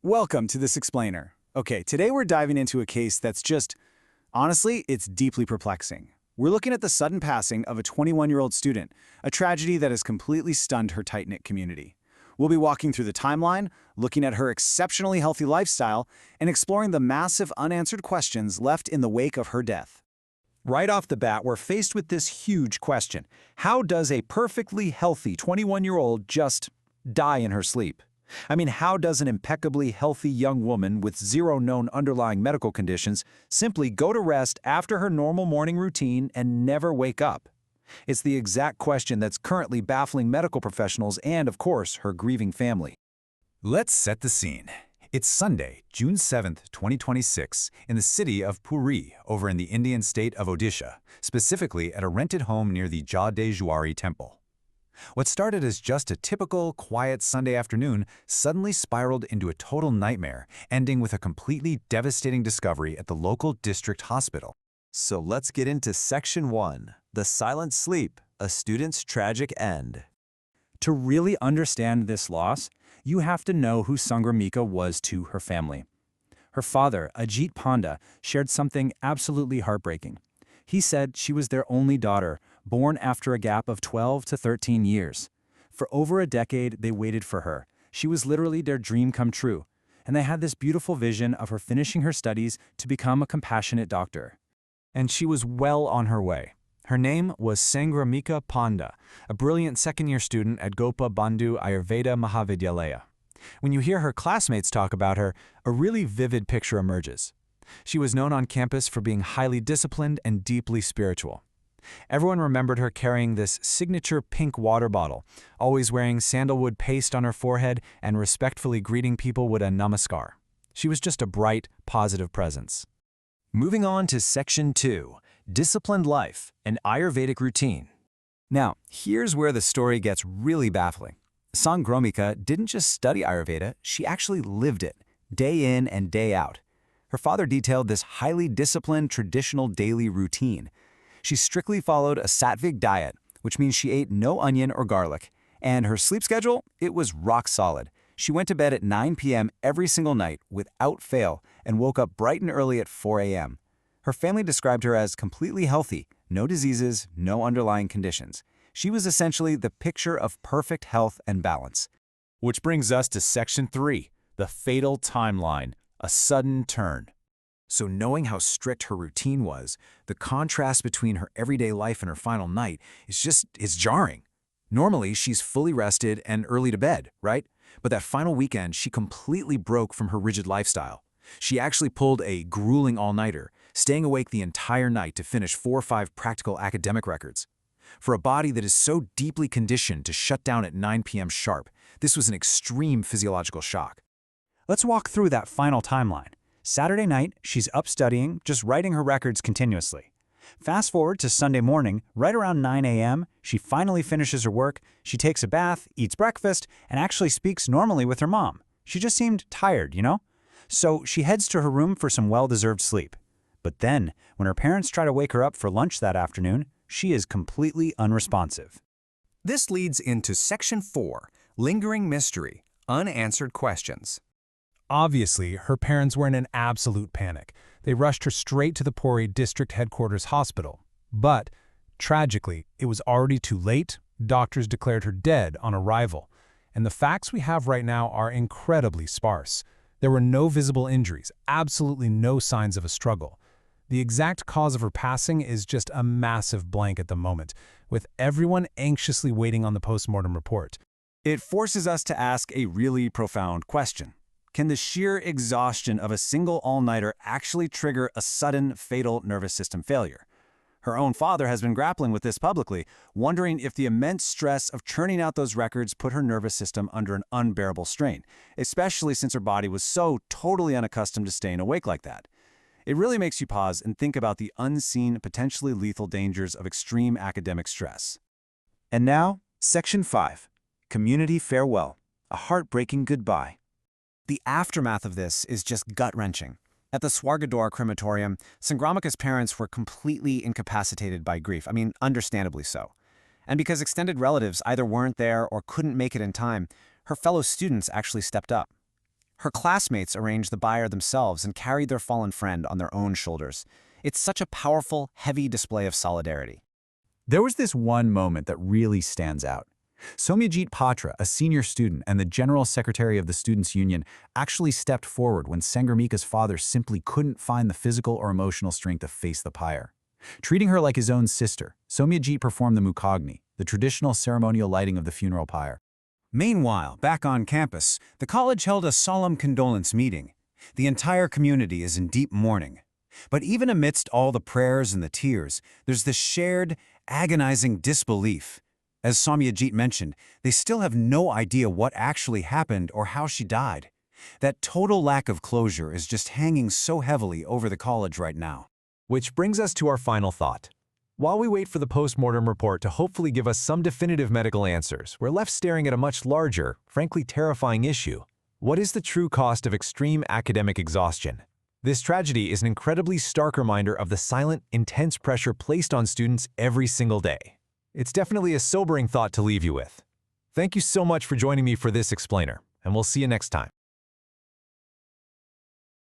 Welcome to this explainer. Okay, today we're diving into a case that's honestly, it's deeply perplexing. We're looking at the sudden passing of a 21-year-old student, a tragedy that has completely stunned her tight-knit community. We'll be walking through the timeline, looking at her exceptionally healthy lifestyle, and exploring the massive unanswered questions left in the wake of her death. Right off the bat, we're faced with this huge question. How does a perfectly healthy 21-year-old just die in her sleep? I mean, how does an impeccably healthy young woman with zero known underlying medical conditions simply go to rest after her normal morning routine and never wake up? It's the exact question that's currently baffling medical professionals and, of course, her grieving family. Let's set the scene. It's Sunday, June 7th, 2026, in the city of Puri, over in the Indian state of Odisha, specifically at a rented home near the Jadeshwari temple. What started as just a typical, quiet Sunday afternoon suddenly spiraled into a total nightmare, ending with a completely devastating discovery at the local district hospital. So let's get into Section 1, The Silent Sleep, a Student's Tragic End. To really understand this loss, you have to know who Sangramika was to her family. Her father, Ajit Panda, shared something absolutely heartbreaking. He said she was their only daughter, born after a gap of 12 to 13 years. For over a decade, they waited for her. She was literally their dream come true, and they had this beautiful vision of her finishing her studies to become a compassionate doctor. And she was well on her way. Her name was Sangramika Panda, a brilliant second-year student at Gopabandhu Ayurveda Mahavidyalaya. When you hear her classmates talk about her, a really vivid picture emerges. She was known on campus for being highly disciplined and deeply spiritual. Everyone remembered her carrying this signature pink water bottle, always wearing sandalwood paste on her forehead and respectfully greeting people with a namaskar. She was just a bright, positive presence. Moving on to Section 2, Disciplined Life, an Ayurvedic Routine. Now, here's where the story gets really baffling. Sangramika didn't just study Ayurveda, she actually lived it, day in and day out. Her father detailed this highly disciplined, traditional daily routine. She strictly followed a sattvic diet, which means she ate no onion or garlic. And her sleep schedule, it was rock solid. She went to bed at 9 p.m. every single night without fail and woke up bright and early at 4 a.m. Her family described her as completely healthy, no diseases, no underlying conditions. She was essentially the picture of perfect health and balance. Which brings us to Section 3, the fatal timeline, a sudden turn. So knowing how strict her routine was, the contrast between her everyday life and her final night is jarring. Normally, she's fully rested and early to bed, right? But that final weekend, she completely broke from her rigid lifestyle. She actually pulled a grueling all-nighter, staying awake the entire night to finish 4 or 5 practical academic records. For a body that is so deeply conditioned to shut down at 9 p.m. sharp, this was an extreme physiological shock. Let's walk through that final timeline. Saturday night, she's up studying, just writing her records continuously. Fast forward to Sunday morning, right around 9 a.m., she finally finishes her work, she takes a bath, eats breakfast, and actually speaks normally with her mom. She just seemed tired, you know? So she heads to her room for some well-deserved sleep. But then, when her parents try to wake her up for lunch that afternoon, she is completely unresponsive. This leads into Section 4, Lingering Mystery, Unanswered Questions. Obviously, her parents were in an absolute panic. They rushed her straight to the Puri district headquarters hospital. But, tragically, it was already too late. Doctors declared her dead on arrival. And the facts we have right now are incredibly sparse. There were no visible injuries, absolutely no signs of a struggle. The exact cause of her passing is just a massive blank at the moment, with everyone anxiously waiting on the post-mortem report. It forces us to ask a really profound question. Can the sheer exhaustion of a single all-nighter actually trigger a sudden, fatal nervous system failure? Her own father has been grappling with this publicly, wondering if the immense stress of churning out those records put her nervous system under an unbearable strain, especially since her body was so totally unaccustomed to staying awake like that. It really makes you pause and think about the unseen, potentially lethal dangers of extreme academic stress. And now, Section 5, Community Farewell, a heartbreaking goodbye. The aftermath of this is just gut-wrenching. At the Swargador crematorium, Sangramika's parents were completely incapacitated by grief. I mean, understandably so. And because extended relatives either weren't there or couldn't make it in time, her fellow students actually stepped up. Her classmates arranged the bier themselves and carried their fallen friend on their own shoulders. It's such a powerful, heavy display of solidarity. There was this one moment that really stands out. Somyajit Patra, a senior student and the general secretary of the Students' Union, actually stepped forward when Sangramika's father simply couldn't find the physical or emotional strength to face the pyre. Treating her like his own sister, Somyajit performed the Mukagni, the traditional ceremonial lighting of the funeral pyre. Meanwhile, back on campus, the college held a solemn condolence meeting. The entire community is in deep mourning. But even amidst all the prayers and the tears, there's this shared, agonizing disbelief. As Somyajit mentioned, they still have no idea what actually happened or how she died. That total lack of closure is just hanging so heavily over the college right now. Which brings us to our final thought. While we wait for the post-mortem report to hopefully give us some definitive medical answers, we're left staring at a much larger, frankly terrifying issue. What is the true cost of extreme academic exhaustion? This tragedy is an incredibly stark reminder of the silent, intense pressure placed on students every single day. It's definitely a sobering thought to leave you with. Thank you so much for joining me for this explainer, and we'll see you next time.